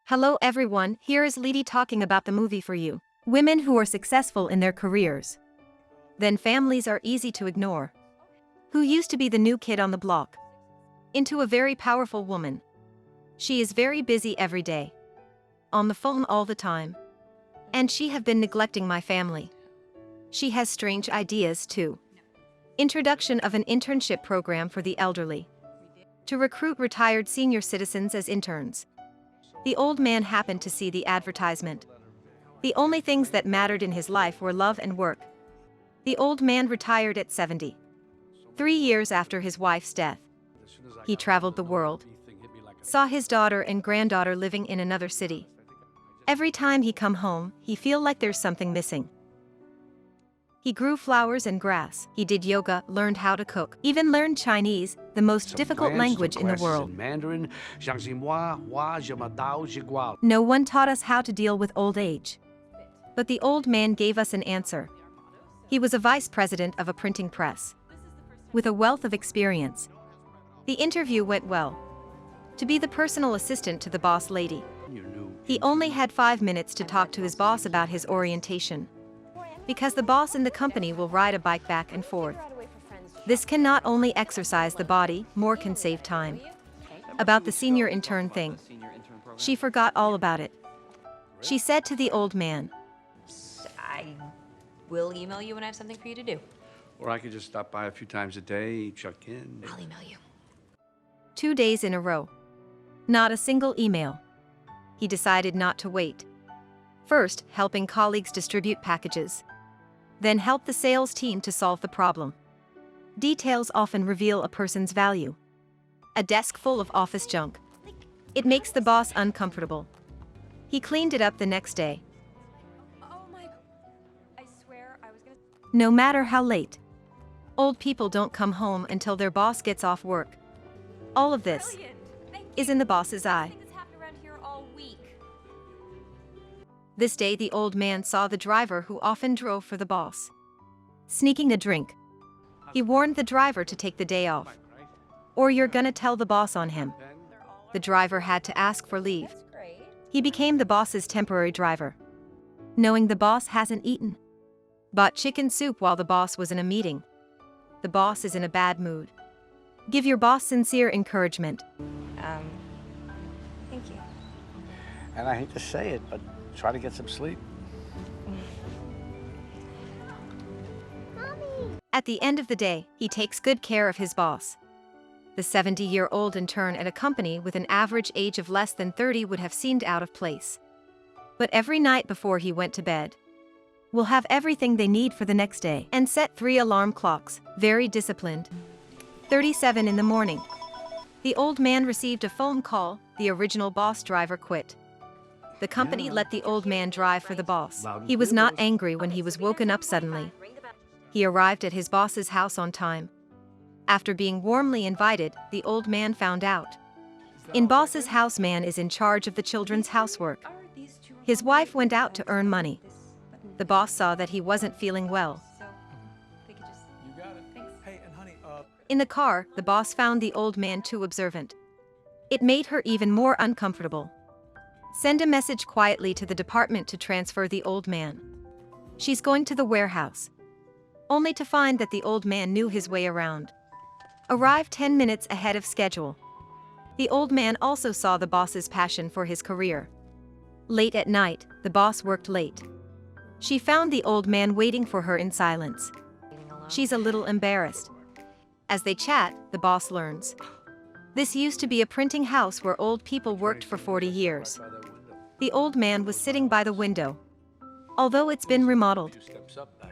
Hello everyone, here is Lady talking about the movie for you. Women who are successful in their careers. Then families are easy to ignore. Who used to be the new kid on the block. Into a very powerful woman. She is very busy every day. On the phone all the time. And she have been neglecting my family. She has strange ideas too. Introduction of an internship program for the elderly. To recruit retired senior citizens as interns. The old man happened to see the advertisement. The only things that mattered in his life were love and work. The old man retired at 70. 3 years after his wife's death. He traveled the world. Saw his daughter and granddaughter living in another city. Every time he come home, he feel like there's something missing. He grew flowers and grass. He did yoga, learned how to cook, even learned Chinese, the most difficult language in the world. Mandarin, No one taught us how to deal with old age. But the old man gave us an answer. He was a vice president of a printing press. With a wealth of experience. The interview went well. To be the personal assistant to the boss lady. He only had 5 minutes to talk to his boss about his orientation. Because the boss in the company will ride a bike back and forth. This can not only exercise the body, more can save time. About the senior intern thing. She forgot all about it. She said to the old man, I will email you when I have something for you to do. Or I could just stop by a few times a day, check in. I'll email you. 2 days in a row. Not a single email. He decided not to wait. First, helping colleagues distribute packages. Then help the sales team to solve the problem. Details often reveal a person's value. A desk full of office junk. It makes the boss uncomfortable. He cleaned it up the next day. Oh my, I swear I was gonna... No matter how late. Old people don't come home until their boss gets off work. All of this is in the boss's eye. This day the old man saw the driver who often drove for the boss. Sneaking a drink. He warned the driver to take the day off. Or you're gonna tell the boss on him. The driver had to ask for leave. He became the boss's temporary driver. Knowing the boss hasn't eaten. Bought chicken soup while the boss was in a meeting. The boss is in a bad mood. Give your boss sincere encouragement. Thank you. And I hate to say it, but try to get some sleep. At the end of the day, he takes good care of his boss. The 70-year-old intern at a company with an average age of less than 30 would have seemed out of place. But every night before he went to bed, will have everything they need for the next day and set 3 alarm clocks, very disciplined. 37 in the morning. The old man received a phone call, the original boss driver quit. The company let the old man drive for the boss. He was not angry when he was woken up suddenly. He arrived at his boss's house on time. After being warmly invited, the old man found out. In boss's house, man is in charge of the children's housework. His wife went out to earn money. The boss saw that he wasn't feeling well. In the car, the boss found the old man too observant. It made her even more uncomfortable. Send a message quietly to the department to transfer the old man. She's going to the warehouse. Only to find that the old man knew his way around. Arrived 10 minutes ahead of schedule. The old man also saw the boss's passion for his career. Late at night, the boss worked late. She found the old man waiting for her in silence. She's a little embarrassed. As they chat, the boss learns. This used to be a printing house where old people worked for 40 years. The old man was sitting by the window. Although it's been remodeled.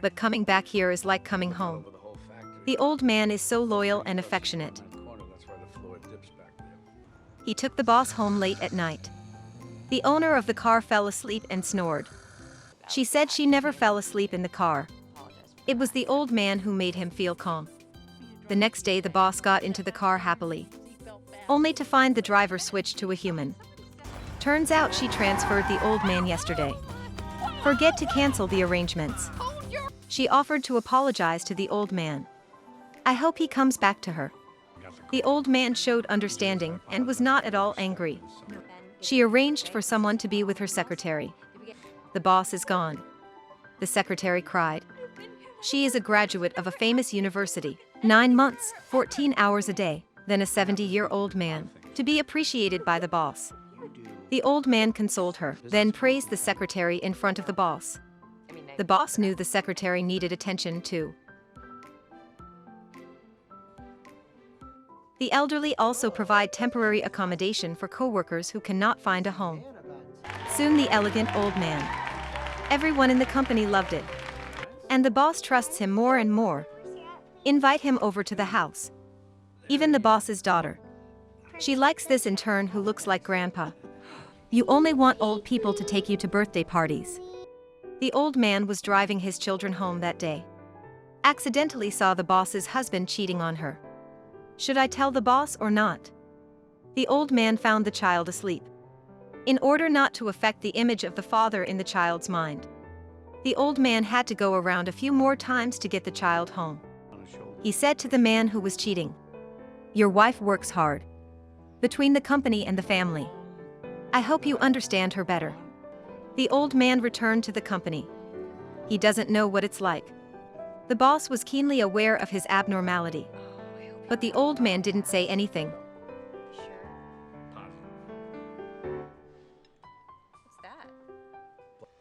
But coming back here is like coming home. The old man is so loyal and affectionate. He took the boss home late at night. The owner of the car fell asleep and snored. She said she never fell asleep in the car. It was the old man who made him feel calm. The next day the boss got into the car happily. Only to find the driver switched to a human. Turns out she transferred the old man yesterday. Forget to cancel the arrangements. She offered to apologize to the old man. I hope he comes back to her. The old man showed understanding and was not at all angry. She arranged for someone to be with her secretary. The boss is gone. The secretary cried. She is a graduate of a famous university, 9 months, 14 hours a day, then a 70-year-old man, to be appreciated by the boss. The old man consoled her, then praised the secretary in front of the boss. The boss knew the secretary needed attention too. The elderly also provide temporary accommodation for co-workers who cannot find a home. Soon the elegant old man. Everyone in the company loved it. And the boss trusts him more and more. Invite him over to the house. Even the boss's daughter. She likes this intern who looks like grandpa. You only want old people to take you to birthday parties. The old man was driving his children home that day. Accidentally saw the boss's husband cheating on her. Should I tell the boss or not? The old man found the child asleep. In order not to affect the image of the father in the child's mind, the old man had to go around a few more times to get the child home. He said to the man who was cheating, "Your wife works hard. Between the company and the family. I hope you understand her better." The old man returned to the company. He doesn't know what it's like. The boss was keenly aware of his abnormality. But the old man didn't say anything.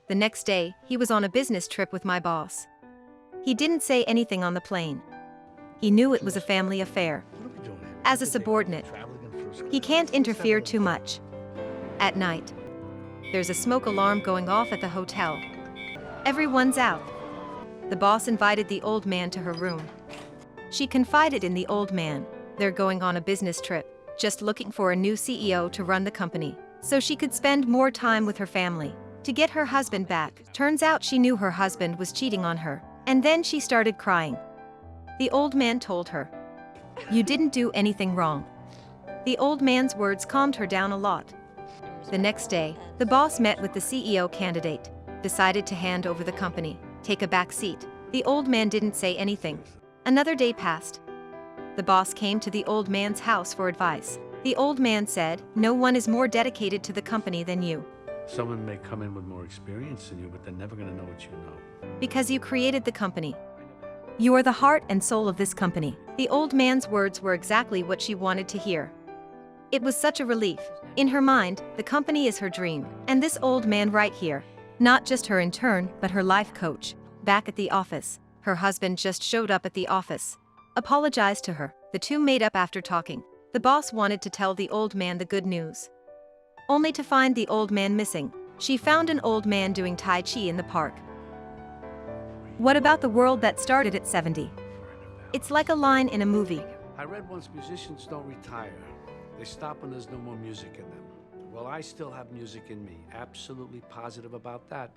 The next day, he was on a business trip with my boss. He didn't say anything on the plane. He knew it was a family affair. As a subordinate, he can't interfere too much. At night, there's a smoke alarm going off at the hotel. Everyone's out. The boss invited the old man to her room. She confided in the old man. They're going on a business trip, just looking for a new CEO to run the company, so she could spend more time with her family. To get her husband back. Turns out she knew her husband was cheating on her, and then she started crying. The old man told her, "You didn't do anything wrong." The old man's words calmed her down a lot. The next day, the boss met with the CEO candidate, decided to hand over the company, take a back seat. The old man didn't say anything. Another day passed. The boss came to the old man's house for advice. The old man said, "No one is more dedicated to the company than you. Someone may come in with more experience than you, but they're never going to know what you know. Because you created the company. You are the heart and soul of this company." The old man's words were exactly what she wanted to hear. It was such a relief. In her mind, the company is her dream, and this old man right here, not just her intern, but her life coach. Back at the office, her husband just showed up at the office. Apologized to her. The two made up after talking. The boss wanted to tell the old man the good news. Only to find the old man missing. She found an old man doing Tai Chi in the park. What about the world that started at 70? It's like a line in a movie. I read once musicians don't retire. They stop when there's no more music in them. Well, I still have music in me. Absolutely positive about that.